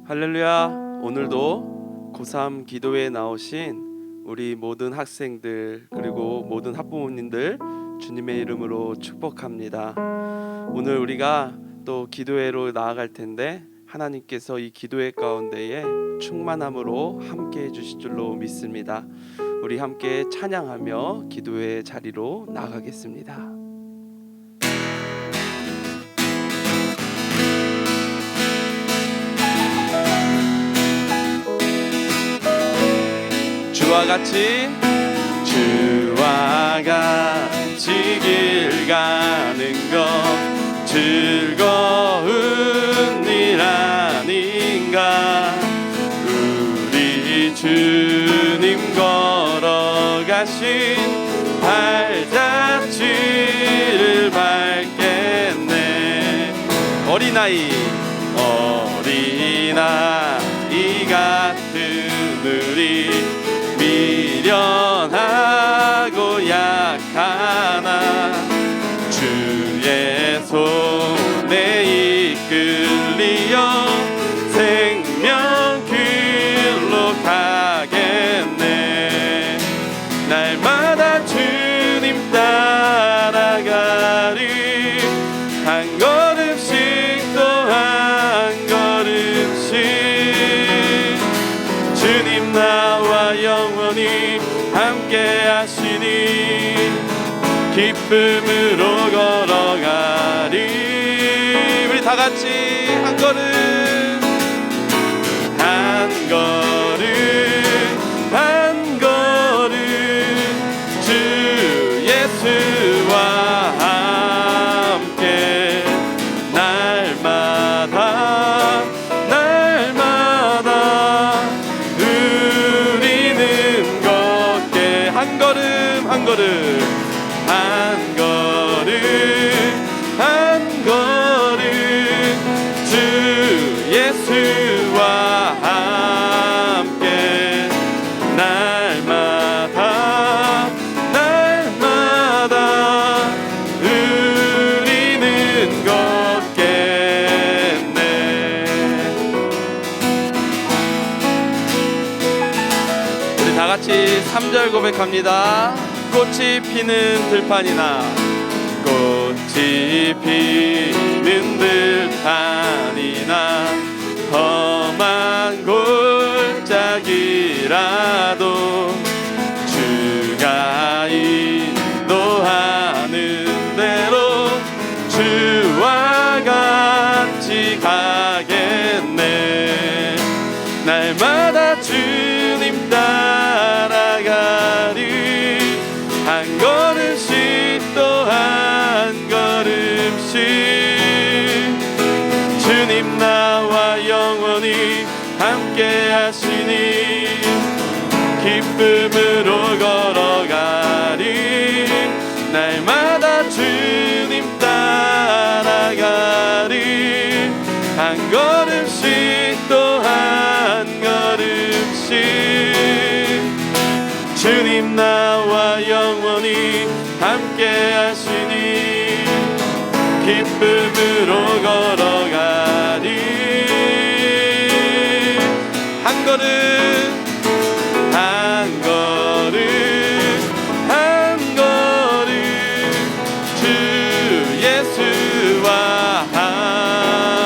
할렐루야. 오늘도 고3 기도회에 나오신 우리 모든 학생들 그리고 모든 학부모님들 주님의 이름으로 축복합니다. 오늘 우리가 또 기도회로 나아갈 텐데 하나님께서 이 기도회 가운데에 충만함으로 함께 해주실 줄로 믿습니다. 우리 함께 찬양하며 기도회 자리로 나가겠습니다. 주와 같이 길 가는 것 즐거운 일 아닌가. 우리 주님 걸어가신 발자취를 밟겠네. 어린아이 같은 우리 미련하고 약하나 주의 손에 이끌리어 생명 길로 가겠네. 날마다 주님 따라가리. 한 걸음씩 또 한 걸음씩 주님 나와 영원히 함께 하시니 기쁨으로 걸어가리. 우리 다 같이 한 걸음 한 걸음 한 걸음 주 예수와 함께 날마다 우리는 걷게. 한 걸음 한 걸음 한 걸음 한 걸음 주 예수와 함께 날마다 우리는 걷겠네. 우리 다 같이 3절 고백합니다. 꽃이 피는 들판이나 꽃이 피는 들판이나 험한 골짜기라도 주가 인도하는 대로 주와 같이 가겠네. 날마다 주님 따라가리. 한 걸음씩 또 한 걸음씩 주님 나와 영원히 함께 하시니 기쁨으로 걸어가리. 날마다 주님 따라가리. 한 걸음씩 또 한 걸음씩 주님 나와 영원히 함께 하시니 기쁨으로 걸어가리. 한 걸음 한 걸음 한 걸음 주 예수와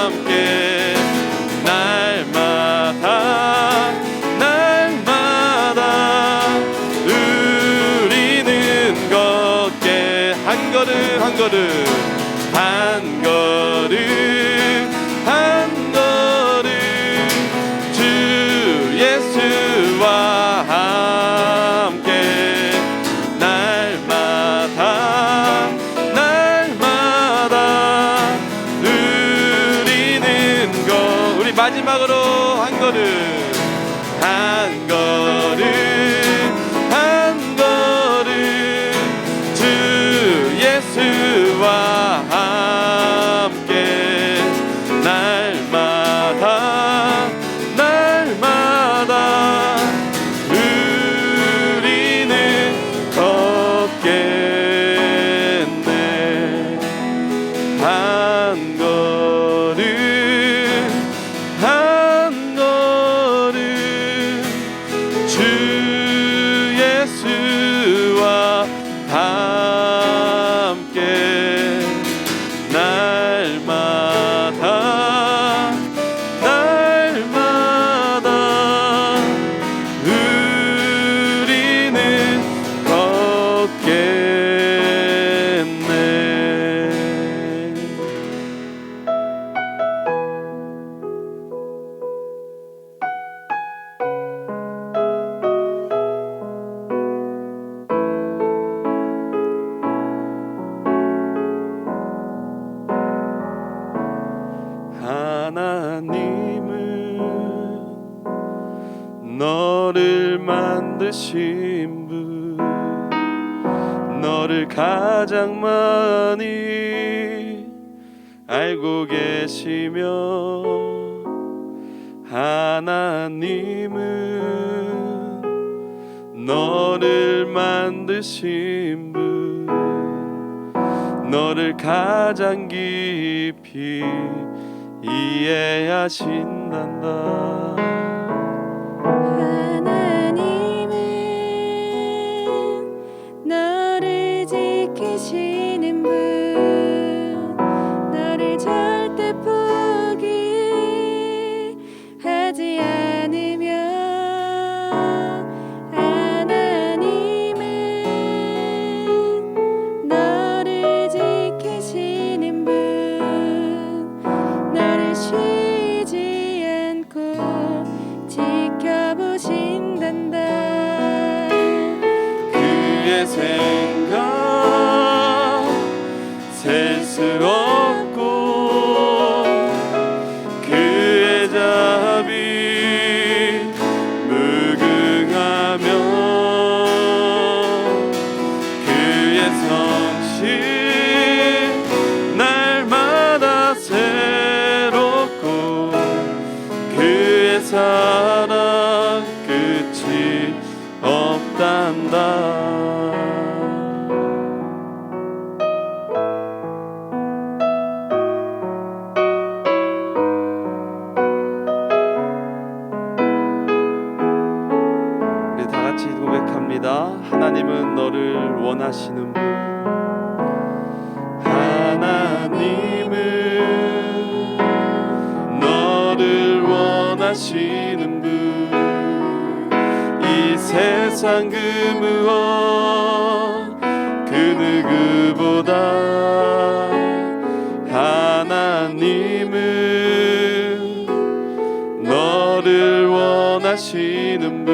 함께 날마다 우리는 걷게. 한 걸음 한 걸음 한 걸음 한 걸음 주 예수와 함께 날마다 우리는 우리 마지막으로 한 걸음 한 걸음 한 걸음 주 예수와 함께 날마다 우리는 걷겠네. 한 걸음 한 하나님은 너를 만드신 분, 너를 가장 많이 알고 계시며, 하나님은 너를 만드신 분, 너를 가장 깊이 이해하신단다. 하나님은 너를 지키시는 분, 너를 절대 포기하지 않으며, 하나님은 너를 지키시는 분, 너를 쉬지 않고 지켜보신단다. 그의 생각 셀 수 없고, 그의 자비 무궁하며, 그의 성실 날마다 새롭고, 그의 사랑 끝이 없단다. 우리 다 같이 고백합니다. 하나님은 너를 원하시는 분, 하나님은 너를 원하시는 분, 이 세상 그 무엇 그 누구보다 하나님은 너를 원하시는 분,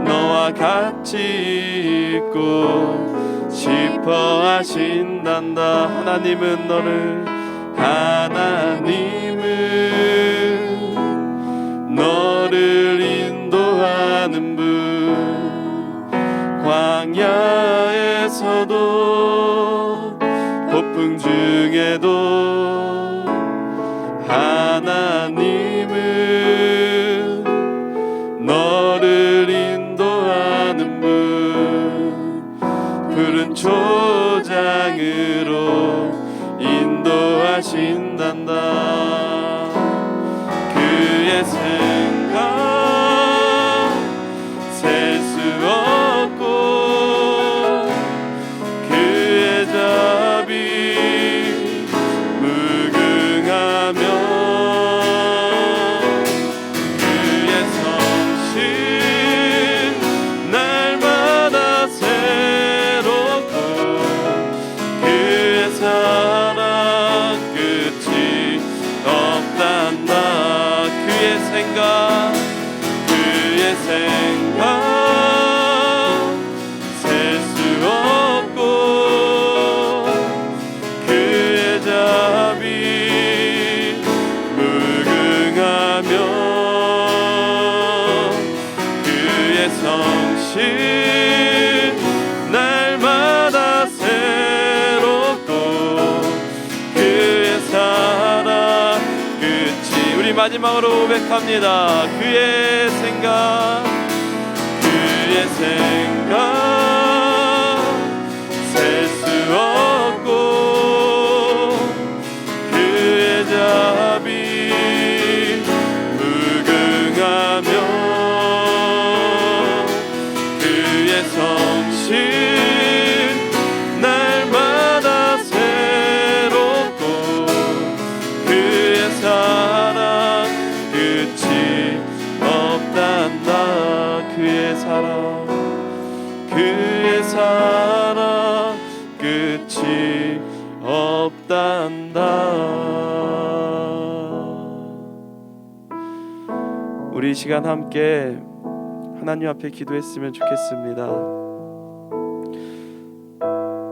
너와 같이 있고 싶어 하신단다. 하나님은 너를, 하나님은 너를 인도하는 분, 광야에서도 폭풍 중에도 하나님은 너를 인도하는 분, 푸른 초장으로 인도하신단다. 그의 생각 셀 수 없고, 그의 자비 무궁하며, 그의 성실 날마다 새롭고, 그의 사랑 끝이 없단다. 그의 생각 셀 수 없고, 그의 자비 무궁하며, 그의 성실 날마다 새롭고, 그의 사랑 끝이. 우리 마지막으로 고백합니다. 그의 생각 셀 수 없고, 그의 자비 무궁하며, 그의 성실 날마다 새롭고, 그의 사랑 끝이 없단다. 그의 사랑 끝이 없단다. 우리 이 시간 함께 하나님 앞에 기도했으면 좋겠습니다.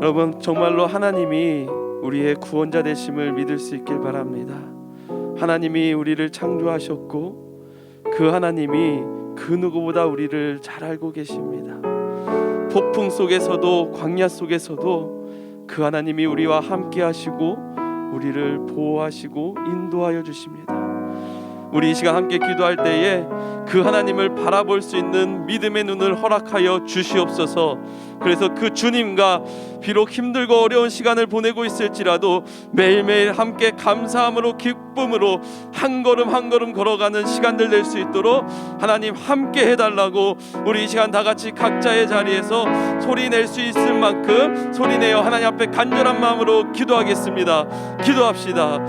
여러분, 정말로 하나님이 우리의 구원자 되심을 믿을 수 있길 바랍니다. 하나님이 우리를 창조하셨고 그 하나님이 그 누구보다 우리를 잘 알고 계십니다. 폭풍 속에서도 광야 속에서도 그 하나님이 우리와 함께 하시고 우리를 보호하시고 인도하여 주십니다. 우리 이 시간 함께 기도할 때에 그 하나님을 바라볼 수 있는 믿음의 눈을 허락하여 주시옵소서. 그래서 그 주님과 비록 힘들고 어려운 시간을 보내고 있을지라도 매일매일 함께 감사함으로 기쁨으로 한 걸음 한 걸음 걸어가는 시간들 될 수 있도록 하나님 함께 해달라고 우리 이 시간 다 같이 각자의 자리에서 소리 낼 수 있을 만큼 소리내어 하나님 앞에 간절한 마음으로 기도하겠습니다. 기도합시다.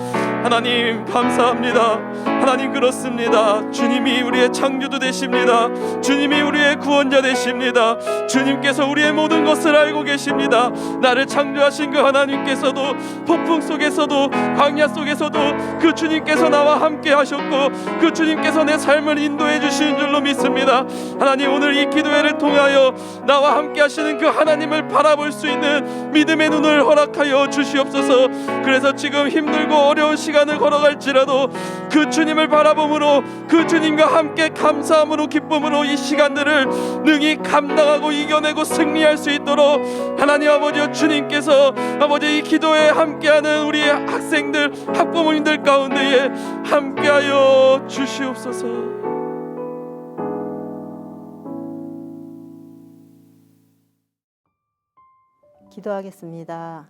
하나님 감사합니다. 하나님 그렇습니다. 주님이 우리의 창조주 되십니다. 주님이 우리의 구원자 되십니다. 주님께서 우리의 모든 것을 알고 계십니다. 나를 창조하신 그 하나님께서도 폭풍 속에서도 광야 속에서도 그 주님께서 나와 함께 하셨고 그 주님께서 내 삶을 인도해 주시는 줄로 믿습니다. 하나님 오늘 이 기도회를 통하여 나와 함께 하시는 그 하나님을 바라볼 수 있는 믿음의 눈을 허락하여 주시옵소서. 그래서 지금 힘들고 어려운 시간을 걸어갈지라도 그 주님을 바라봄으로 그 주님과 함께 감사함으로 기쁨으로 이 시간들을 능히 감당하고 이겨내고 승리할 수 있도록 하나님 아버지와 주님께서 아버지 이 기도에 함께하는 우리 학생들 학부모님들 가운데에 함께하여 주시옵소서. 기도하겠습니다.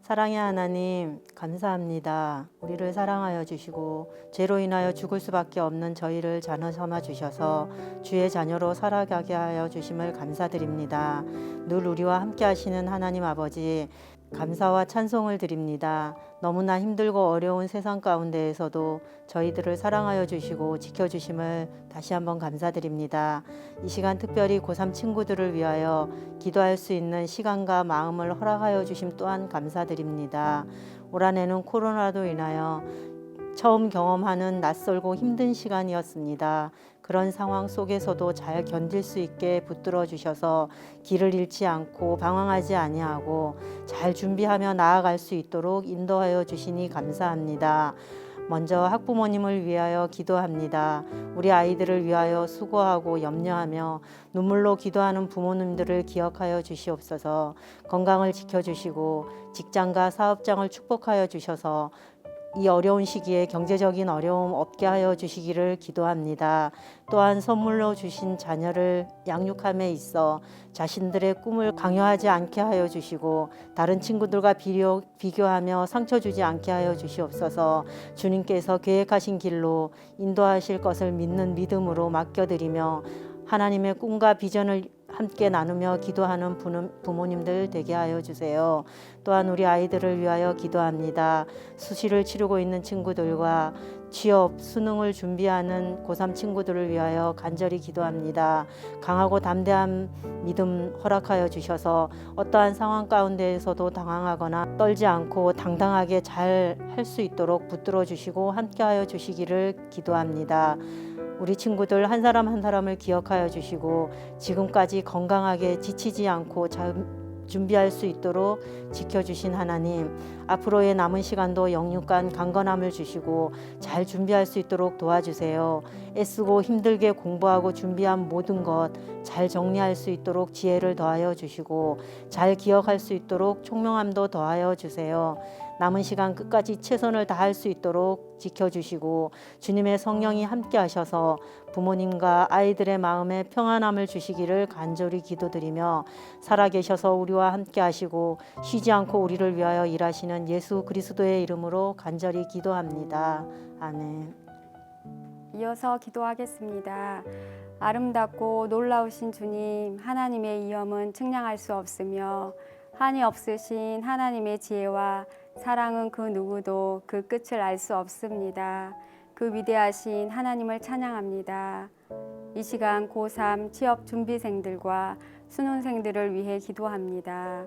사랑의 하나님 감사합니다. 우리를 사랑하여 주시고 죄로 인하여 죽을 수밖에 없는 저희를 자녀 삼아 주셔서 주의 자녀로 살아가게 하여 주심을 감사드립니다. 늘 우리와 함께 하시는 하나님 아버지 감사와 찬송을 드립니다. 너무나 힘들고 어려운 세상 가운데에서도 저희들을 사랑하여 주시고 지켜주심을 다시 한번 감사드립니다. 이 시간 특별히 고3 친구들을 위하여 기도할 수 있는 시간과 마음을 허락하여 주심 또한 감사드립니다. 올 한해는 코로나로 인하여 처음 경험하는 낯설고 힘든 시간이었습니다. 그런 상황 속에서도 잘 견딜 수 있게 붙들어 주셔서 길을 잃지 않고 방황하지 아니하고 잘 준비하며 나아갈 수 있도록 인도하여 주시니 감사합니다. 먼저 학부모님을 위하여 기도합니다. 우리 아이들을 위하여 수고하고 염려하며 눈물로 기도하는 부모님들을 기억하여 주시옵소서. 건강을 지켜주시고 직장과 사업장을 축복하여 주셔서 이 어려운 시기에 경제적인 어려움 없게 하여 주시기를 기도합니다. 또한 선물로 주신 자녀를 양육함에 있어 자신들의 꿈을 강요하지 않게 하여 주시고 다른 친구들과 비교하며 상처 주지 않게 하여 주시옵소서. 주님께서 계획하신 길로 인도하실 것을 믿는 믿음으로 맡겨드리며 하나님의 꿈과 비전을 함께 나누며 기도하는 부모님들 되게 하여 주세요. 또한 우리 아이들을 위하여 기도합니다. 수시를 치르고 있는 친구들과 취업, 수능을 준비하는 고3 친구들을 위하여 간절히 기도합니다. 강하고 담대한 믿음 허락하여 주셔서 어떠한 상황 가운데에서도 당황하거나 떨지 않고 당당하게 잘 할 수 있도록 붙들어 주시고 함께하여 주시기를 기도합니다. 우리 친구들 한 사람 한 사람을 기억하여 주시고 지금까지 건강하게 지치지 않고 준비할 수 있도록 지켜주신 하나님, 앞으로의 남은 시간도 영육간 강건함을 주시고 잘 준비할 수 있도록 도와주세요. 애쓰고 힘들게 공부하고 준비한 모든 것 잘 정리할 수 있도록 지혜를 더하여 주시고 잘 기억할 수 있도록 총명함도 더하여 주세요. 남은 시간 끝까지 최선을 다할 수 있도록 지켜주시고 주님의 성령이 함께 하셔서 부모님과 아이들의 마음에 평안함을 주시기를 간절히 기도드리며 살아계셔서 우리와 함께 하시고 쉬지 않고 우리를 위하여 일하시는 예수 그리스도의 이름으로 간절히 기도합니다. 아멘. 이어서 기도하겠습니다. 아름답고 놀라우신 주님, 하나님의 이엄은 측량할 수 없으며 한이 없으신 하나님의 지혜와 사랑은 그 누구도 그 끝을 알 수 없습니다. 그 위대하신 하나님을 찬양합니다. 이 시간 고3 취업 준비생들과 수능생들을 위해 기도합니다.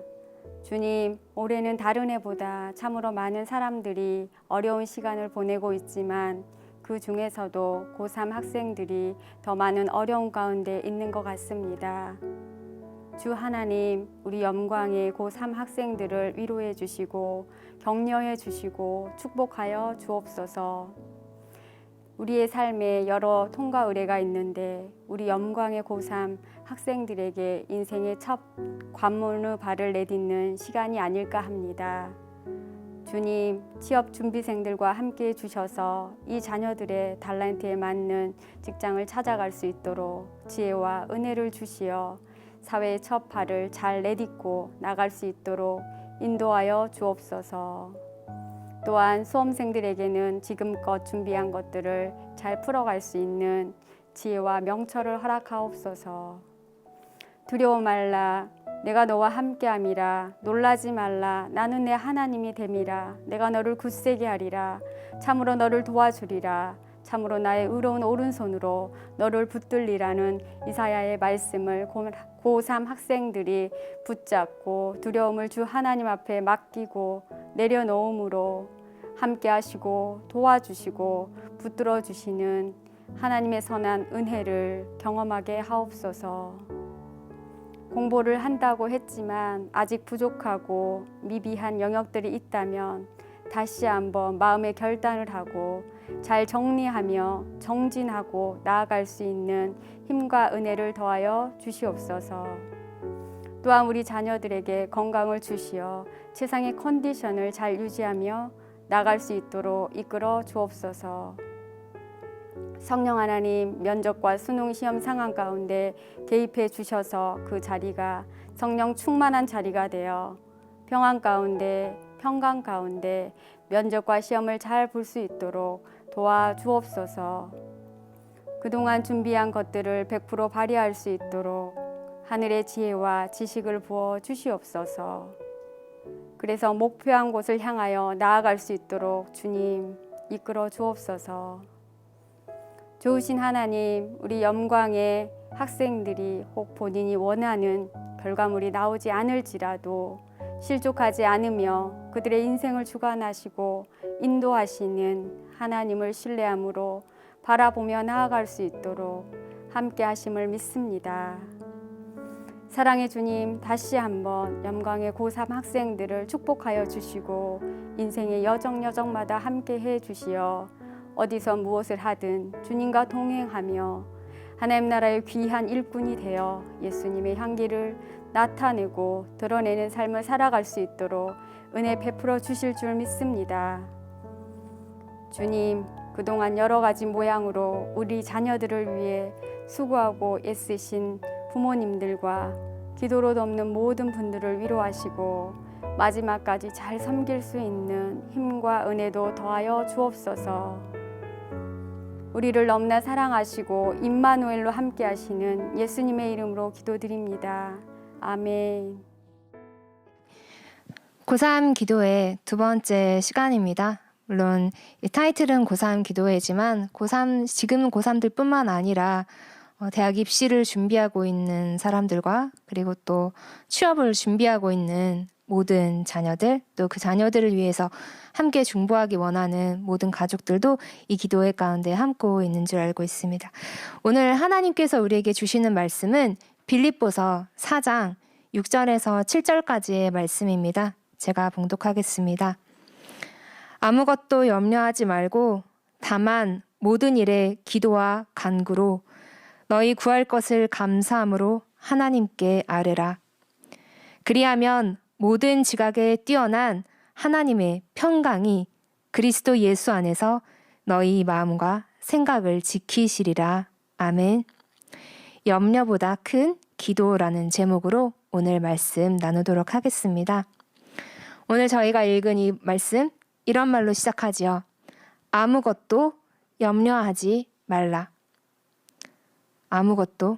주님, 올해는 다른 해보다 참으로 많은 사람들이 어려운 시간을 보내고 있지만 그 중에서도 고3 학생들이 더 많은 어려움 가운데 있는 것 같습니다. 주 하나님, 우리 영광의 고3 학생들을 위로해 주시고 격려해 주시고 축복하여 주옵소서. 우리의 삶에 여러 통과 의례가 있는데 우리 영광의 고3 학생들에게 인생의 첫 관문의 발을 내딛는 시간이 아닐까 합니다. 주님, 취업 준비생들과 함께 해주셔서 이 자녀들의 달란트에 맞는 직장을 찾아갈 수 있도록 지혜와 은혜를 주시어 사회의 첫 발을 잘 내딛고 나갈 수 있도록 인도하여 주옵소서. 또한 수험생들에게는 지금껏 준비한 것들을 잘 풀어갈 수 있는 지혜와 명철을 허락하옵소서. 두려워 말라, 내가 너와 함께함이라. 놀라지 말라, 나는 내 하나님이 됨이라. 내가 너를 굳세게 하리라. 참으로 너를 도와주리라. 참으로 나의 의로운 오른손으로 너를 붙들리라는 이사야의 말씀을 고3 학생들이 붙잡고 두려움을 주 하나님 앞에 맡기고 내려놓음으로 함께 하시고 도와주시고 붙들어 주시는 하나님의 선한 은혜를 경험하게 하옵소서. 공부를 한다고 했지만 아직 부족하고 미비한 영역들이 있다면 다시 한번 마음의 결단을 하고 잘 정리하며 정진하고 나아갈 수 있는 힘과 은혜를 더하여 주시옵소서. 또한 우리 자녀들에게 건강을 주시어 세상의 컨디션을 잘 유지하며 나갈 수 있도록 이끌어 주옵소서. 성령 하나님, 면접과 수능 시험 상황 가운데 개입해 주셔서 그 자리가 성령 충만한 자리가 되어 평안 가운데, 평강 가운데 면접과 시험을 잘 볼 수 있도록 도와주옵소서. 그동안 준비한 것들을 100% 발휘할 수 있도록 하늘의 지혜와 지식을 부어 주시옵소서. 그래서 목표한 곳을 향하여 나아갈 수 있도록 주님 이끌어 주옵소서. 좋으신 하나님, 우리 영광의 학생들이 혹 본인이 원하는 결과물이 나오지 않을지라도 실족하지 않으며 그들의 인생을 주관하시고 인도하시는 하나님을 신뢰함으로 바라보며 나아갈 수 있도록 함께 하심을 믿습니다. 사랑의 주님, 다시 한번 영광의 고3 학생들을 축복하여 주시고 인생의 여정마다 함께 해 주시어 어디서 무엇을 하든 주님과 동행하며 하나님 나라의 귀한 일꾼이 되어 예수님의 향기를 나타내고 드러내는 삶을 살아갈 수 있도록 은혜 베풀어 주실 줄 믿습니다. 주님, 그동안 여러 가지 모양으로 우리 자녀들을 위해 수고하고 애쓰신 부모님들과 기도로 돕는 모든 분들을 위로하시고 마지막까지 잘 섬길 수 있는 힘과 은혜도 더하여 주옵소서. 우리를 너무나 사랑하시고 임마누엘로 함께 하시는 예수님의 이름으로 기도드립니다. 아멘. 고3 기도회 두 번째 시간입니다. 물론 이 타이틀은 고3 기도회지만 지금 고3들뿐만 아니라 대학 입시를 준비하고 있는 사람들과 그리고 또 취업을 준비하고 있는 모든 자녀들, 또 그 자녀들을 위해서 함께 중보하기 원하는 모든 가족들도 이 기도회 가운데 함고 있는 줄 알고 있습니다. 오늘 하나님께서 우리에게 주시는 말씀은 빌립보서 4장 6절에서 7절까지의 말씀입니다. 제가 봉독하겠습니다. 아무것도 염려하지 말고 다만 모든 일에 기도와 간구로 너희 구할 것을 감사함으로 하나님께 아뢰라. 그리하면 모든 지각에 뛰어난 하나님의 평강이 그리스도 예수 안에서 너희 마음과 생각을 지키시리라. 아멘. 염려보다 큰 기도라는 제목으로 오늘 말씀 나누도록 하겠습니다. 오늘 저희가 읽은 이 말씀 이런 말로 시작하지요. 아무것도 염려하지 말라. 아무것도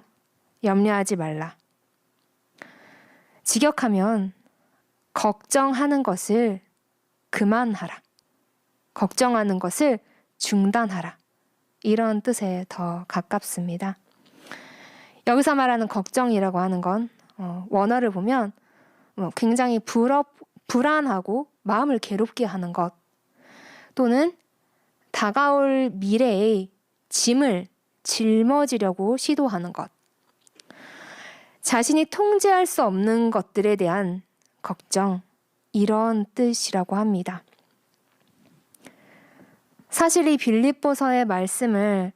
염려하지 말라. 직역하면 걱정하는 것을 그만하라. 걱정하는 것을 중단하라. 이런 뜻에 더 가깝습니다. 여기서 말하는 걱정이라고 하는 건 원어를 보면 굉장히 불안하고 마음을 괴롭게 하는 것 또는 다가올 미래의 짐을 짊어지려고 시도하는 것, 자신이 통제할 수 없는 것들에 대한 걱정, 이런 뜻이라고 합니다. 사실 이 빌립보서의 말씀을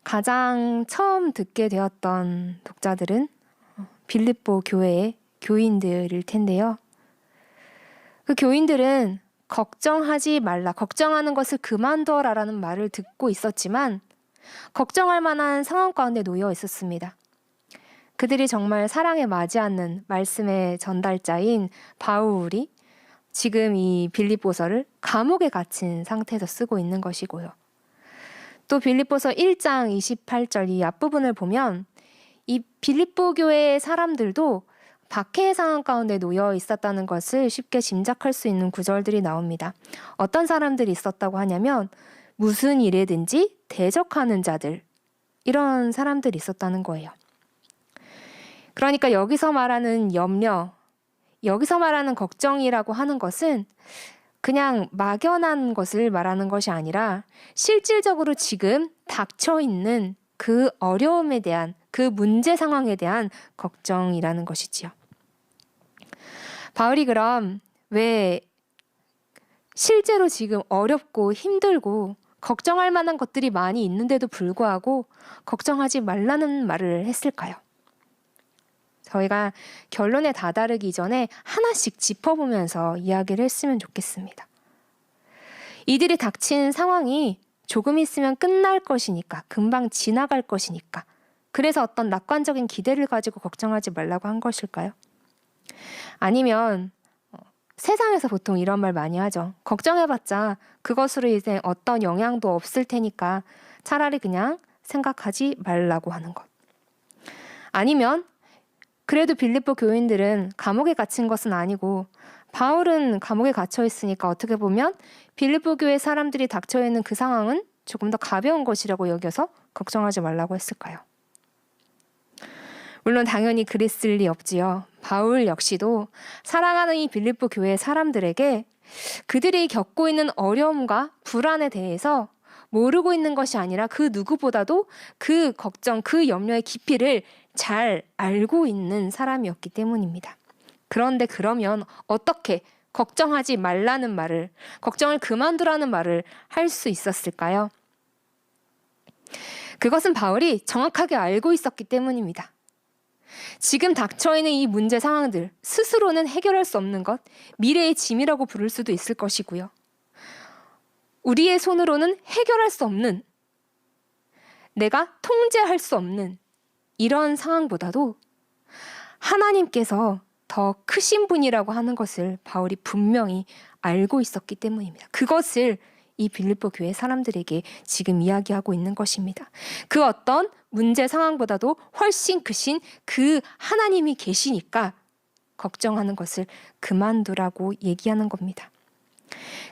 가장 처음 듣게 되었던 독자들은 빌립보 교회의 교인들일 텐데요. 그 교인들은 걱정하지 말라, 걱정하는 것을 그만둬라라는 말을 듣고 있었지만 걱정할 만한 상황 가운데 놓여 있었습니다. 그들이 정말 사랑에 맞지 않는 말씀의 전달자인 바울이 지금 이 빌립보서를 감옥에 갇힌 상태에서 쓰고 있는 것이고요. 또 빌립보서 1장 28절 이 앞부분을 보면 이 빌립보 교회의 사람들도 박해의 상황 가운데 놓여 있었다는 것을 쉽게 짐작할 수 있는 구절들이 나옵니다. 어떤 사람들이 있었다고 하냐면 무슨 일에든지 대적하는 자들, 이런 사람들이 있었다는 거예요. 그러니까 여기서 말하는 염려, 여기서 말하는 걱정이라고 하는 것은 그냥 막연한 것을 말하는 것이 아니라 실질적으로 지금 닥쳐 있는 그 어려움에 대한, 그 문제 상황에 대한 걱정이라는 것이지요. 바울이 그럼 왜 실제로 지금 어렵고 힘들고 걱정할 만한 것들이 많이 있는데도 불구하고 걱정하지 말라는 말을 했을까요? 저희가 결론에 다다르기 전에 하나씩 짚어보면서 이야기를 했으면 좋겠습니다. 이들이 닥친 상황이 조금 있으면 끝날 것이니까, 금방 지나갈 것이니까, 그래서 어떤 낙관적인 기대를 가지고 걱정하지 말라고 한 것일까요? 아니면 세상에서 보통 이런 말 많이 하죠. 걱정해봤자 그것으로 이제 어떤 영향도 없을 테니까 차라리 그냥 생각하지 말라고 하는 것. 아니면 그래도 빌립보 교인들은 감옥에 갇힌 것은 아니고 바울은 감옥에 갇혀 있으니까 어떻게 보면 빌립보 교회 사람들이 닥쳐 있는 그 상황은 조금 더 가벼운 것이라고 여겨서 걱정하지 말라고 했을까요? 물론 당연히 그랬을 리 없지요. 바울 역시도 사랑하는 이 빌립보 교회 사람들에게 그들이 겪고 있는 어려움과 불안에 대해서 모르고 있는 것이 아니라 그 누구보다도 그 걱정, 그 염려의 깊이를 잘 알고 있는 사람이었기 때문입니다. 그런데 그러면 어떻게 걱정하지 말라는 말을, 걱정을 그만두라는 말을 할 수 있었을까요? 그것은 바울이 정확하게 알고 있었기 때문입니다. 지금 닥쳐있는 이 문제 상황들, 스스로는 해결할 수 없는 것, 미래의 짐이라고 부를 수도 있을 것이고요. 우리의 손으로는 해결할 수 없는, 내가 통제할 수 없는 이런 상황보다도 하나님께서 더 크신 분이라고 하는 것을 바울이 분명히 알고 있었기 때문입니다. 그것을 이 빌립보 교회 사람들에게 지금 이야기하고 있는 것입니다. 그 어떤 문제 상황보다도 훨씬 크신 그 하나님이 계시니까 걱정하는 것을 그만두라고 얘기하는 겁니다.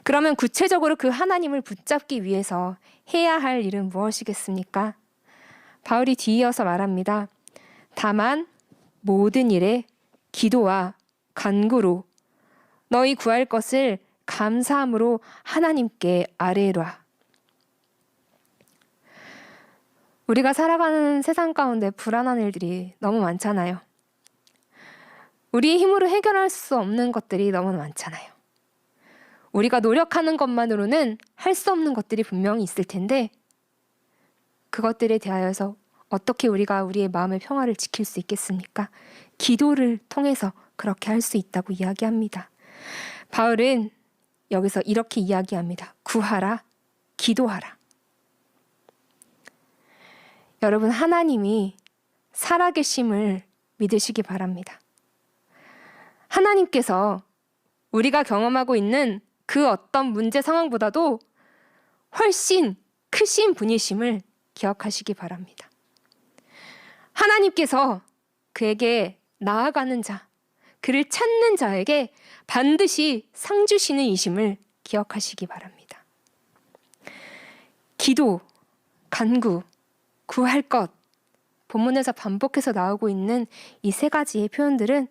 그러면 구체적으로 그 하나님을 붙잡기 위해서 해야 할 일은 무엇이겠습니까? 바울이 뒤이어서 말합니다. 다만 모든 일에 기도와 간구로 너희 구할 것을 감사함으로 하나님께 아뢰라. 우리가 살아가는 세상 가운데 불안한 일들이 너무 많잖아요. 우리의 힘으로 해결할 수 없는 것들이 너무 많잖아요. 우리가 노력하는 것만으로는 할 수 없는 것들이 분명히 있을 텐데 그것들에 대하여서 어떻게 우리가 우리의 마음의 평화를 지킬 수 있겠습니까? 기도를 통해서 그렇게 할 수 있다고 이야기합니다. 바울은 여기서 이렇게 이야기합니다. 구하라, 기도하라. 여러분, 하나님이 살아계심을 믿으시기 바랍니다. 하나님께서 우리가 경험하고 있는 그 어떤 문제 상황보다도 훨씬 크신 분이심을 기억하시기 바랍니다. 하나님께서 그에게 나아가는 자, 그를 찾는 자에게 반드시 상 주시는 이심을 기억하시기 바랍니다. 기도, 간구, 구할 것, 본문에서 반복해서 나오고 있는 이 세 가지의 표현들은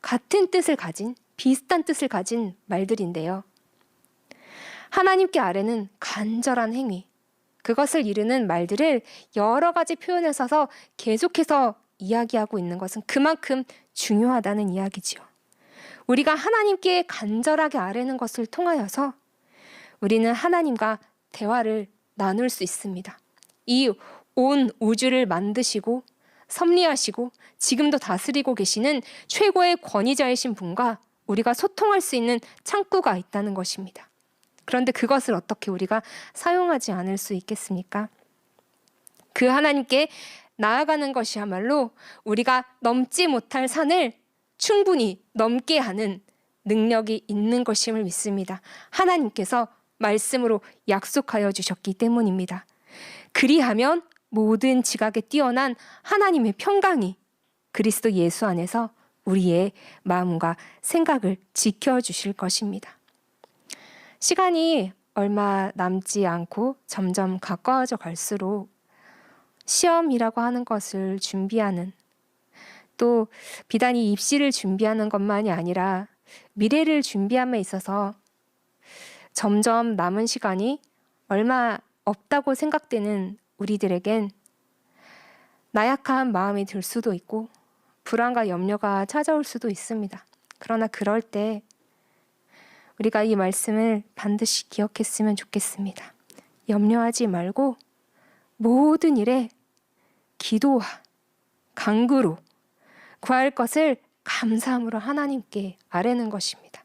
같은 뜻을 가진, 비슷한 뜻을 가진 말들인데요. 하나님께 아뢰는 간절한 행위, 그것을 이루는 말들을 여러 가지 표현을 써서 계속해서 이야기하고 있는 것은 그만큼 중요하다는 이야기지요. 우리가 하나님께 간절하게 아뢰는 것을 통하여서 우리는 하나님과 대화를 나눌 수 있습니다. 이 온 우주를 만드시고 섭리하시고 지금도 다스리고 계시는 최고의 권위자이신 분과 우리가 소통할 수 있는 창구가 있다는 것입니다. 그런데 그것을 어떻게 우리가 사용하지 않을 수 있겠습니까? 그 하나님께 나아가는 것이야말로 우리가 넘지 못할 산을 충분히 넘게 하는 능력이 있는 것임을 믿습니다. 하나님께서 말씀으로 약속하여 주셨기 때문입니다. 그리하면 모든 지각에 뛰어난 하나님의 평강이 그리스도 예수 안에서 우리의 마음과 생각을 지켜주실 것입니다. 시간이 얼마 남지 않고 점점 가까워져 갈수록 시험이라고 하는 것을 준비하는, 또 비단 이 입시를 준비하는 것만이 아니라 미래를 준비함에 있어서 점점 남은 시간이 얼마 없다고 생각되는 우리들에겐 나약한 마음이 들 수도 있고 불안과 염려가 찾아올 수도 있습니다. 그러나 그럴 때 우리가 이 말씀을 반드시 기억했으면 좋겠습니다. 염려하지 말고 모든 일에 기도와 간구로 구할 것을 감사함으로 하나님께 아뢰는 것입니다.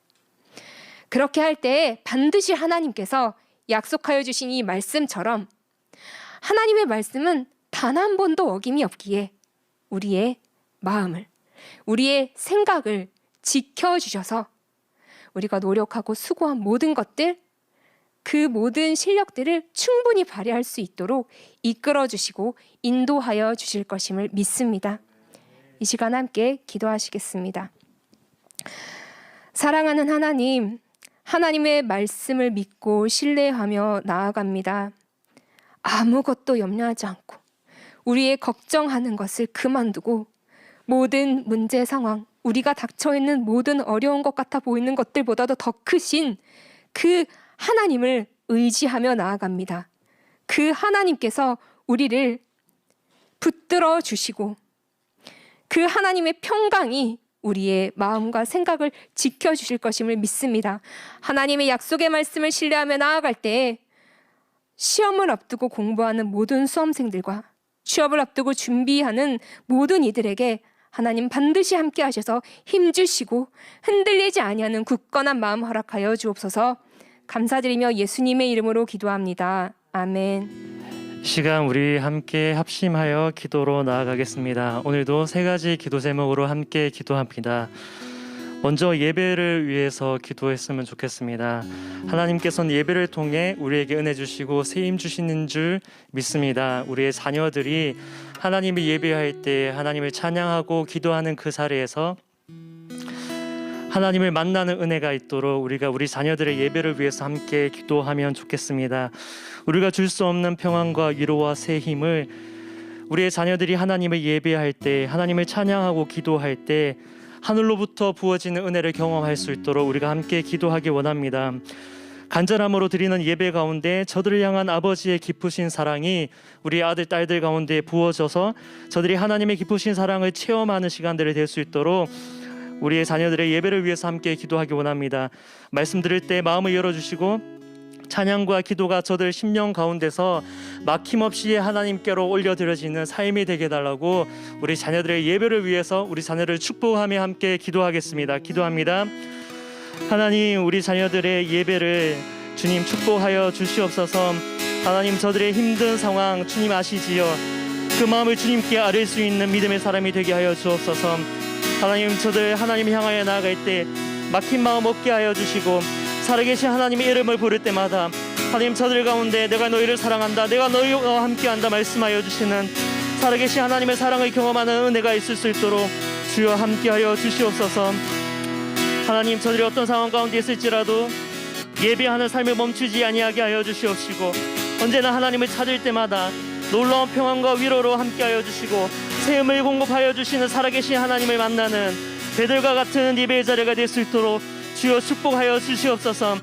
그렇게 할 때 반드시 하나님께서 약속하여 주신 이 말씀처럼 하나님의 말씀은 단 한 번도 어김이 없기에 우리의 마음을, 우리의 생각을 지켜주셔서 우리가 노력하고 수고한 모든 것들, 그 모든 실력들을 충분히 발휘할 수 있도록 이끌어주시고 인도하여 주실 것임을 믿습니다. 이 시간 함께 기도하시겠습니다. 사랑하는 하나님, 하나님의 말씀을 믿고 신뢰하며 나아갑니다. 아무것도 염려하지 않고 우리의 걱정하는 것을 그만두고 모든 문제 상황, 우리가 닥쳐있는 모든 어려운 것 같아 보이는 것들보다도 더 크신 그 하나님을 의지하며 나아갑니다. 그 하나님께서 우리를 붙들어 주시고 그 하나님의 평강이 우리의 마음과 생각을 지켜주실 것임을 믿습니다. 하나님의 약속의 말씀을 신뢰하며 나아갈 때 시험을 앞두고 공부하는 모든 수험생들과 취업을 앞두고 준비하는 모든 이들에게 하나님 반드시 함께 하셔서 힘주시고 흔들리지 아니하는 굳건한 마음 허락하여 주옵소서. 감사드리며 예수님의 이름으로 기도합니다. 아멘. 시간 우리 함께 합심하여 기도로 나아가겠습니다. 오늘도 세 가지 기도 제목으로 함께 기도합니다. 먼저 예배를 위해서 기도했으면 좋겠습니다. 하나님께서는 예배를 통해 우리에게 은혜 주시고 새 힘 주시는 줄 믿습니다. 우리의 자녀들이 하나님을 예배할 때 하나님을 찬양하고 기도하는 그 자리에서 하나님을 만나는 은혜가 있도록 우리가 우리 자녀들의 예배를 위해서 함께 기도하면 좋겠습니다. 우리가 줄 수 없는 평안과 위로와 새 힘을 우리의 자녀들이 하나님을 예배할 때, 하나님을 찬양하고 기도할 때 하늘로부터 부어지는 은혜를 경험할 수 있도록 우리가 함께 기도하기 원합니다. 간절함으로 드리는 예배 가운데 저들을 향한 아버지의 깊으신 사랑이 우리 아들, 딸들 가운데 부어져서 저들이 하나님의 깊으신 사랑을 체험하는 시간들이 될 수 있도록 우리의 자녀들의 예배를 위해서 함께 기도하기 원합니다. 말씀 들을 때 마음을 열어주시고 찬양과 기도가 저들 심령 가운데서 막힘없이 하나님께로 올려드려지는 삶이 되게 해달라고 우리 자녀들의 예배를 위해서 우리 자녀를 축복하며 함께 기도하겠습니다. 기도합니다. 하나님, 우리 자녀들의 예배를 주님 축복하여 주시옵소서. 하나님, 저들의 힘든 상황 주님 아시지요. 그 마음을 주님께 아뢰 수 있는 믿음의 사람이 되게 하여 주옵소서. 하나님, 저들 하나님 향하여 나아갈 때 막힌 마음 없게 하여 주시고 살아계신 하나님의 이름을 부를 때마다 하나님, 저들 가운데 내가 너희를 사랑한다, 내가 너희와 함께한다 말씀하여 주시는 살아계신 하나님의 사랑을 경험하는 은혜가 있을 수 있도록 주여 함께하여 주시옵소서. 하나님, 저들이 어떤 상황 가운데 있을지라도 예배하는 삶을 멈추지 아니하게 하여 주시옵시고 언제나 하나님을 찾을 때마다 놀라운 평안과 위로로 함께하여 주시고 새 힘을 공급하여 주시는 살아계신 하나님을 만나는 베들과 같은 예배의 자리가 될 수 있도록 주여 축복하여 주시옵소서.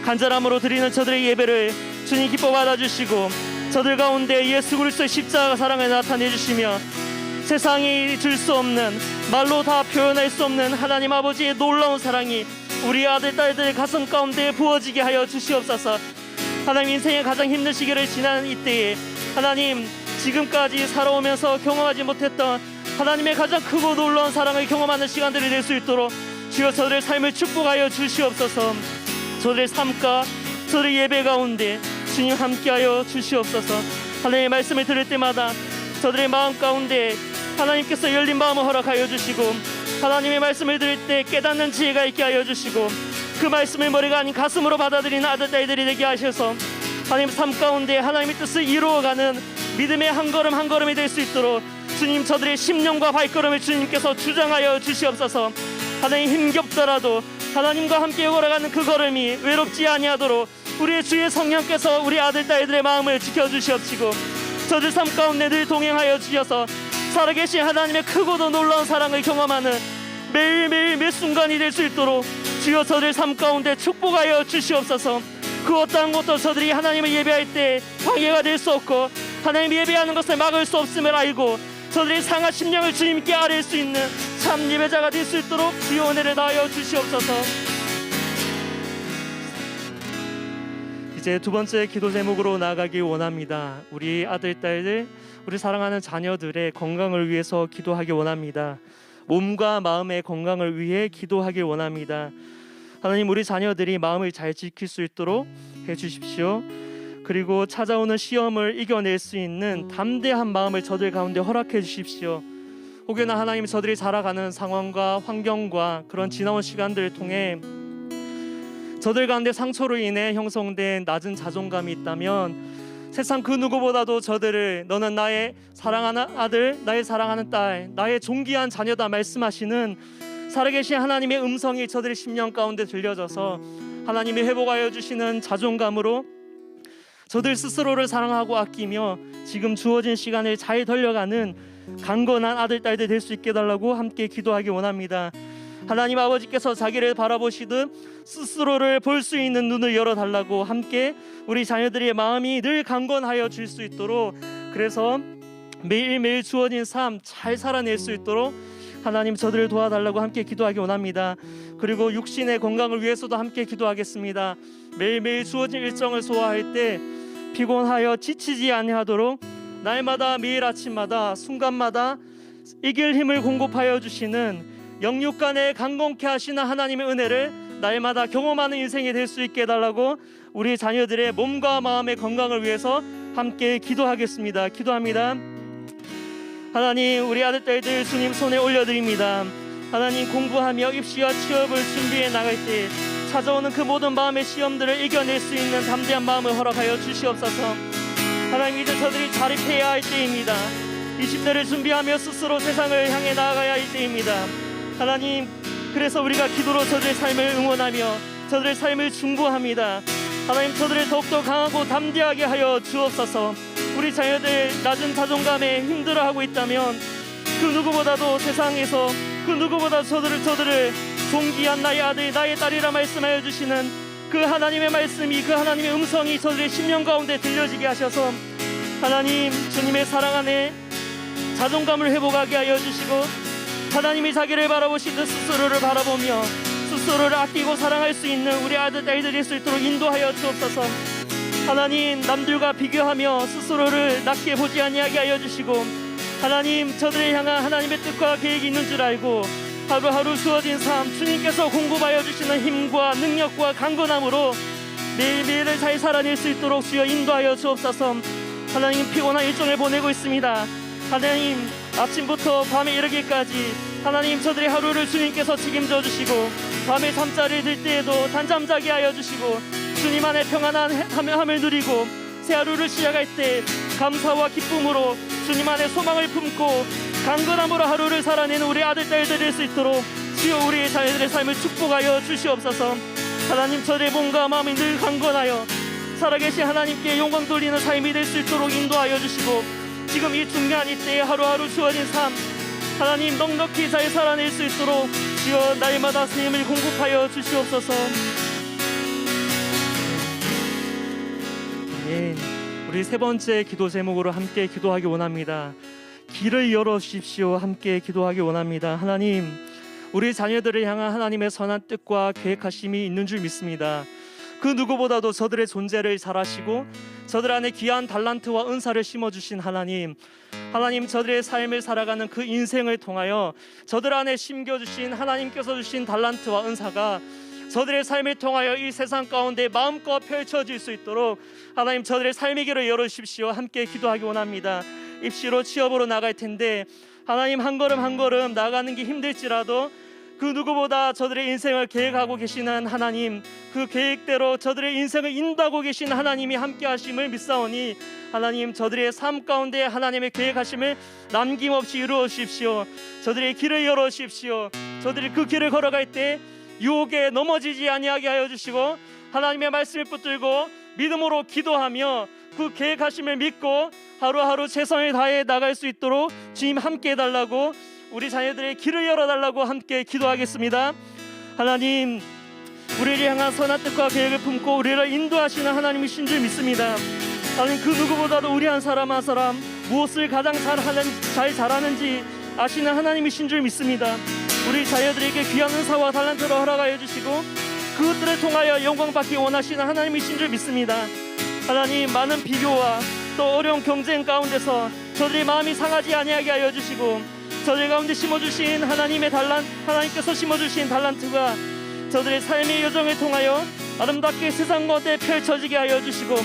간절함으로 드리는 저들의 예배를 주님 기뻐 받아주시고 저들 가운데 예수 그리스도의 십자가 사랑을 나타내 주시며 세상이 줄 수 없는, 말로 다 표현할 수 없는 하나님 아버지의 놀라운 사랑이 우리 아들, 딸들 가슴 가운데 부어지게 하여 주시옵소서. 하나님 인생의 가장 힘든 시기를 지나는 이때에 하나님 지금까지 살아오면서 경험하지 못했던 하나님의 가장 크고 놀라운 사랑을 경험하는 시간들이 될 수 있도록 주여 저들의 삶을 축복하여 주시옵소서. 저들의 삶과 저들의 예배 가운데 주님 함께하여 주시옵소서. 하나님의 말씀을 들을 때마다 저들의 마음 가운데 하나님께서 열린 마음을 허락하여 주시고 하나님의 말씀을 들을 때 깨닫는 지혜가 있게 하여 주시고 그 말씀을 머리가 아닌 가슴으로 받아들이는 아들 딸들이 되게 하셔서 하나님 삶 가운데 하나님의 뜻을 이루어가는 믿음의 한 걸음 한 걸음이 될 수 있도록 주님 저들의 심령과 발걸음을 주님께서 주장하여 주시옵소서. 하나님 힘겹더라도 하나님과 함께 걸어가는 그 걸음이 외롭지 아니하도록 우리의 주의 성령께서 우리 아들 딸들의 마음을 지켜주시옵시고 저들 삶 가운데 늘 동행하여 주셔서 살아계신 하나님의 크고도 놀라운 사랑을 경험하는 매일매일 매 순간이 될 수 있도록 주여 저들 삶 가운데 축복하여 주시옵소서. 그 어떠한 것도 저들이 하나님을 예배할 때 방해가 될 수 없고 하나님 예배하는 것을 막을 수 없음을 알고 저들의 상한 심령을 주님께 아뢰 수 있는 참 예배자가 될 수 있도록 주여 은혜를 다하여 주시옵소서. 이제 두 번째 기도 제목으로 나아가기 원합니다. 우리 아들 딸들 우리 사랑하는 자녀들의 건강을 위해서 기도하기 원합니다. 몸과 마음의 건강을 위해 기도하기 원합니다. 하나님 우리 자녀들이 마음을 잘 지킬 수 있도록 해주십시오. 그리고 찾아오는 시험을 이겨낼 수 있는 담대한 마음을 저들 가운데 허락해 주십시오. 혹여나 하나님 저들이 살아가는 상황과 환경과 그런 지나온 시간들을 통해 저들 가운데 상처로 인해 형성된 낮은 자존감이 있다면 세상 그 누구보다도 저들을 너는 나의 사랑하는 아들, 나의 사랑하는 딸, 나의 존귀한 자녀다 말씀하시는 살아계신 하나님의 음성이 저들의 심령 가운데 들려져서 하나님이 회복하여 주시는 자존감으로 저들 스스로를 사랑하고 아끼며 지금 주어진 시간을 잘 돌려가는 강건한 아들, 딸들 될 수 있게 해달라고 함께 기도하기 원합니다. 하나님 아버지께서 자기를 바라보시듯 스스로를 볼 수 있는 눈을 열어달라고 함께 우리 자녀들의 마음이 늘 강건하여 줄 수 있도록 그래서 매일매일 주어진 삶 잘 살아낼 수 있도록 하나님 저들을 도와달라고 함께 기도하기 원합니다. 그리고 육신의 건강을 위해서도 함께 기도하겠습니다. 매일매일 주어진 일정을 소화할 때 피곤하여 지치지 아니하도록 날마다 매일 아침마다 순간마다 이길 힘을 공급하여 주시는 영육간에 강건케 하시는 하나님의 은혜를 날마다 경험하는 인생이 될 수 있게 해달라고 우리 자녀들의 몸과 마음의 건강을 위해서 함께 기도하겠습니다. 기도합니다. 하나님 우리 아들 딸들 주님 손에 올려드립니다. 하나님 공부하며 입시와 취업을 준비해 나갈 때 찾아오는 그 모든 마음의 시험들을 이겨낼 수 있는 담대한 마음을 허락하여 주시옵소서. 하나님 이제 저들이 자립해야 할 때입니다. 20대를 준비하며 스스로 세상을 향해 나아가야 할 때입니다. 하나님 그래서 우리가 기도로 저들의 삶을 응원하며 저들의 삶을 중보합니다. 하나님 저들을 더욱더 강하고 담대하게 하여 주옵소서. 우리 자녀들 낮은 자존감에 힘들어하고 있다면 그 누구보다도 세상에서 그 누구보다 저들을 존귀한 나의 아들 나의 딸이라 말씀하여 주시는 그 하나님의 말씀이 그 하나님의 음성이 저들의 심령 가운데 들려지게 하셔서 하나님 주님의 사랑 안에 자존감을 회복하게 하여 주시고 하나님이 자기를 바라보시듯 스스로를 바라보며 스스로를 아끼고 사랑할 수 있는 우리 아들 딸들이 될 수 있도록 인도하여 주옵소서. 하나님 남들과 비교하며 스스로를 낮게 보지 아니하게 하여 주시고 하나님 저들을 향한 하나님의 뜻과 계획이 있는 줄 알고 하루하루 주어진 삶 주님께서 공급하여 주시는 힘과 능력과 강건함으로 매일매일을 잘 살아낼 수 있도록 주여 인도하여 주옵소서. 하나님 피곤한 일정을 보내고 있습니다. 하나님 아침부터 밤에 이르기까지 하나님 저들의 하루를 주님께서 책임져 주시고 밤에 잠자리를 들 때에도 단잠 자게 하여 주시고 주님 안에 평안함을 누리고 새 하루를 시작할 때 감사와 기쁨으로 주님 안에 소망을 품고 강건함으로 하루를 살아내는 우리 아들 딸들 될 수 있도록 주여 우리의 자녀들의 삶을 축복하여 주시옵소서. 하나님 저들의 몸과 마음이 늘 강건하여 살아계신 하나님께 영광 돌리는 삶이 될 수 있도록 인도하여 주시고 지금 이 중요한 이때에 하루하루 주어진 삶 하나님 넉넉히 잘 살아낼 수 있도록 주여 날마다 새 힘을 공급하여 주시옵소서. 아멘. 우리 세 번째 기도 제목으로 함께 기도하기 원합니다. 길을 열어주십시오. 함께 기도하기 원합니다. 하나님 우리 자녀들을 향한 하나님의 선한 뜻과 계획하심이 있는 줄 믿습니다. 그 누구보다도 저들의 존재를 잘 아시고 저들 안에 귀한 달란트와 은사를 심어주신 하나님, 저들의 삶을 살아가는 그 인생을 통하여 저들 안에 심겨주신 하나님께서 주신 달란트와 은사가 저들의 삶을 통하여 이 세상 가운데 마음껏 펼쳐질 수 있도록 하나님 저들의 삶의 길을 열어주십시오. 함께 기도하기 원합니다. 입시로 취업으로 나갈 텐데 하나님 한 걸음 한 걸음 나가는 게 힘들지라도 그 누구보다 저들의 인생을 계획하고 계시는 하나님, 그 계획대로 저들의 인생을 인도하고 계신 하나님이 함께 하심을 믿사오니 하나님 저들의 삶 가운데 하나님의 계획하심을 남김없이 이루어 주십시오. 저들의 길을 열어 주십시오. 저들이 그 길을 걸어갈 때 유혹에 넘어지지 아니하게 하여 주시고 하나님의 말씀을 붙들고 믿음으로 기도하며 그 계획하심을 믿고 하루하루 최선을 다해 나갈 수 있도록 주님 함께 해달라고, 우리 자녀들의 길을 열어달라고 함께 기도하겠습니다. 하나님, 우리를 향한 선한 뜻과 계획을 품고 우리를 인도하시는 하나님이신 줄 믿습니다. 하나님, 그 누구보다도 우리 한 사람 한 사람 무엇을 가장 잘 잘하는지 아시는 하나님이신 줄 믿습니다. 우리 자녀들에게 귀한 은사와 달란트를 허락하여 주시고 그것들을 통하여 영광받기 원하시는 하나님이신 줄 믿습니다. 하나님, 많은 비교와 또 어려운 경쟁 가운데서 저들의 마음이 상하지 아니하게 하여 주시고 저들 가운데 심어주신 하나님께서 심어주신 달란트가 저들의 삶의 여정을 통하여 아름답게 세상 가운데 펼쳐지게 하여 주시고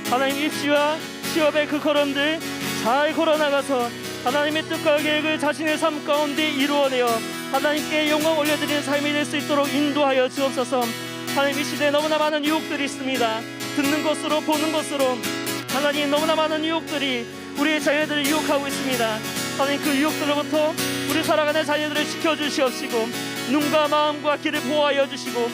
하나님, 입시와 취업의 그 걸음들 잘 걸어나가서 하나님의 뜻과 계획을 자신의 삶 가운데 이루어내어 하나님께 영광 올려드리는 삶이 될 수 있도록 인도하여 주옵소서. 하나님, 이 시대에 너무나 많은 유혹들이 있습니다. 듣는 것으로 보는 것으로 하나님, 너무나 많은 유혹들이 우리의 자녀들을 유혹하고 있습니다. 하나님, 그 유혹들로부터 우리 살아가는 자녀들을 지켜주시옵시고 눈과 마음과 귀를 보호하여 주시고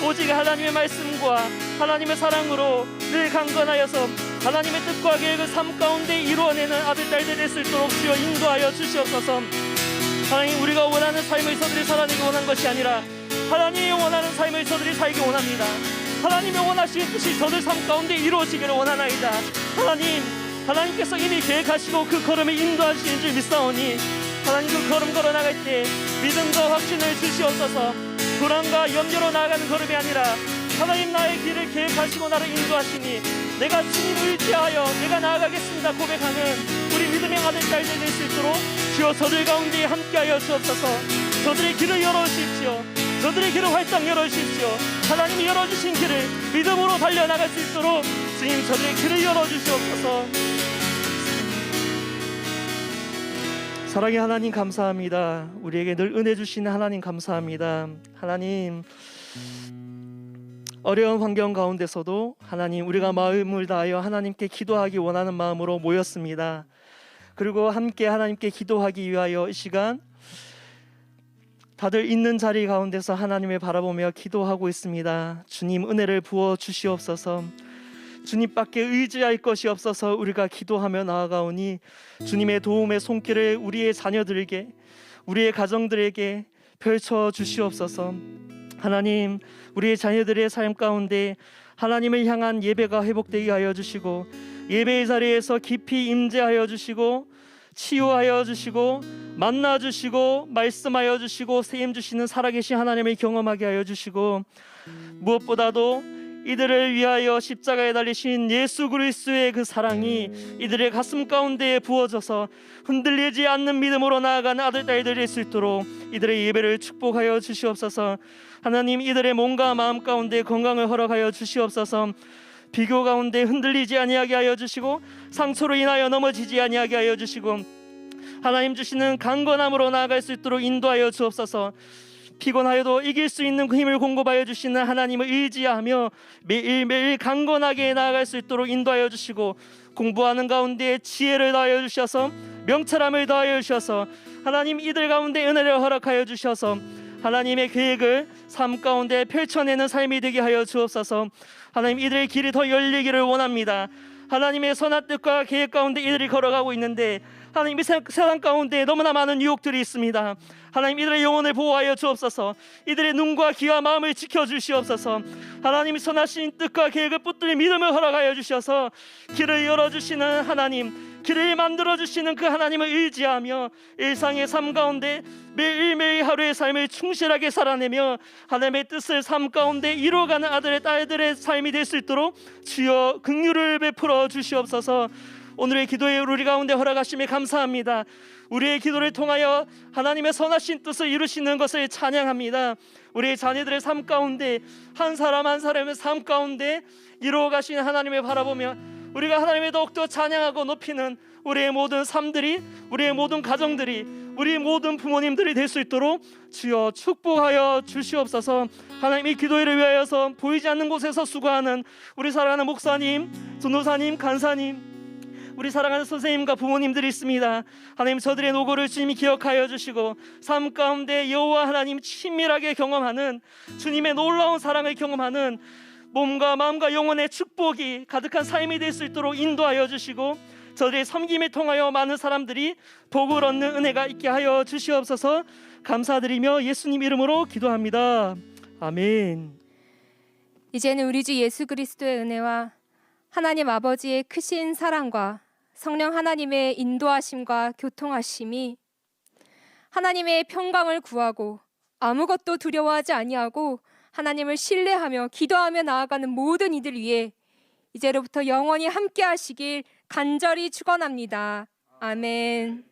오직 하나님의 말씀과 하나님의 사랑으로 늘 강건하여서 하나님의 뜻과 계획을 삶 가운데 이루어내는 아들 딸들이 될 수 있도록 주여 인도하여 주시옵소서. 하나님, 우리가 원하는 삶을 저들이 살아내기 원한 것이 아니라 하나님이 원하는 삶을 저들이 살기 원합니다. 하나님이 원하시는 뜻이 저들 삶 가운데 이루어지기를 원하나이다. 하나님께서 이미 계획하시고 그 걸음을 인도하시는 줄 믿사오니 하나님, 그 걸음 걸어 나갈 때 믿음과 확신을 주시옵소서. 불안과 염려로 나아가는 걸음이 아니라 하나님, 나의 길을 계획하시고 나를 인도하시니 내가 주님을 의지하여 내가 나아가겠습니다 고백하는 우리 믿음의 아들 딸들 될 수 있도록 주여 저들 가운데 함께하여 주옵소서. 저들의 길을 열어주십시오. 저들의 길을 활짝 열어주십시오. 하나님이 열어주신 길을 믿음으로 달려나갈 수 있도록 주님 저들의 길을 열어주시옵소서. 사랑의 하나님, 감사합니다. 우리에게 늘 은혜 주시는 하나님 감사합니다. 하나님, 어려운 환경 가운데서도 하나님, 우리가 마음을 다하여 하나님께 기도하기 원하는 마음으로 모였습니다. 그리고 함께 하나님께 기도하기 위하여 이 시간 다들 있는 자리 가운데서 하나님을 바라보며 기도하고 있습니다. 주님, 은혜를 부어 주시옵소서. 주님밖에 의지할 것이 없어서 우리가 기도하며 나아가오니 주님의 도움의 손길을 우리의 자녀들에게, 우리의 가정들에게 펼쳐 주시옵소서. 하나님, 우리의 자녀들의 삶 가운데 하나님을 향한 예배가 회복되게 하여 주시고 예배의 자리에서 깊이 임재하여 주시고 치유하여 주시고 만나 주시고 말씀하여 주시고 세임 주시는 살아계신 하나님을 경험하게 하여 주시고 무엇보다도 이들을 위하여 십자가에 달리신 예수 그리스도의 그 사랑이 이들의 가슴 가운데 부어져서 흔들리지 않는 믿음으로 나아가는 아들 딸들이 될 수 있도록 이들의 예배를 축복하여 주시옵소서. 하나님, 이들의 몸과 마음 가운데 건강을 허락하여 주시옵소서. 비교 가운데 흔들리지 아니하게 하여 주시고 상처로 인하여 넘어지지 아니하게 하여 주시고 하나님 주시는 강건함으로 나아갈 수 있도록 인도하여 주옵소서. 피곤하여도 이길 수 있는 그 힘을 공급하여 주시는 하나님을 의지하며 매일매일 강건하게 나아갈 수 있도록 인도하여 주시고 공부하는 가운데 지혜를 더하여 주셔서 명철함을 더하여 주셔서 하나님, 이들 가운데 은혜를 허락하여 주셔서 하나님의 계획을 삶 가운데 펼쳐내는 삶이 되게 하여 주옵소서. 하나님, 이들의 길이 더 열리기를 원합니다. 하나님의 선한 뜻과 계획 가운데 이들이 걸어가고 있는데 하나님, 이 세상 가운데 너무나 많은 유혹들이 있습니다. 하나님, 이들의 영혼을 보호하여 주옵소서. 이들의 눈과 귀와 마음을 지켜주시옵소서. 하나님이 선하신 뜻과 계획을 붙들린 믿음을 허락하여 주셔서 길을 열어주시는 하나님, 길을 만들어 주시는 그 하나님을 의지하며 일상의 삶 가운데 매일매일 하루의 삶을 충실하게 살아내며 하나님의 뜻을 삶 가운데 이루어가는 아들의 딸들의 삶이 될 수 있도록 주여 긍휼을 베풀어 주시옵소서. 오늘의 기도에 우리 가운데 허락하심에 감사합니다. 우리의 기도를 통하여 하나님의 선하신 뜻을 이루시는 것을 찬양합니다. 우리의 자녀들의 삶 가운데 한 사람 한 사람의 삶 가운데 이루어 가시는 하나님을 바라보며 우리가 하나님을 더욱더 찬양하고 높이는 우리의 모든 삶들이, 우리의 모든 가정들이, 우리 모든 부모님들이 될 수 있도록 주여 축복하여 주시옵소서. 하나님, 이 기도회를 위하여서 보이지 않는 곳에서 수고하는 우리 사랑하는 목사님, 전도사님, 간사님, 우리 사랑하는 선생님과 부모님들이 있습니다. 하나님, 저들의 노고를 주님이 기억하여 주시고 삶 가운데 여호와 하나님 친밀하게 경험하는 주님의 놀라운 사랑을 경험하는 몸과 마음과 영혼의 축복이 가득한 삶이 될 수 있도록 인도하여 주시고 저들의 섬김을 통하여 많은 사람들이 복을 얻는 은혜가 있게 하여 주시옵소서. 감사드리며 예수님 이름으로 기도합니다. 아멘. 이제는 우리 주 예수 그리스도의 은혜와 하나님 아버지의 크신 사랑과 성령 하나님의 인도하심과 교통하심이 하나님의 평강을 구하고 아무것도 두려워하지 아니하고 하나님을 신뢰하며 기도하며 나아가는 모든 이들 위해 이제로부터 영원히 함께 하시길 간절히 축원합니다. 아멘.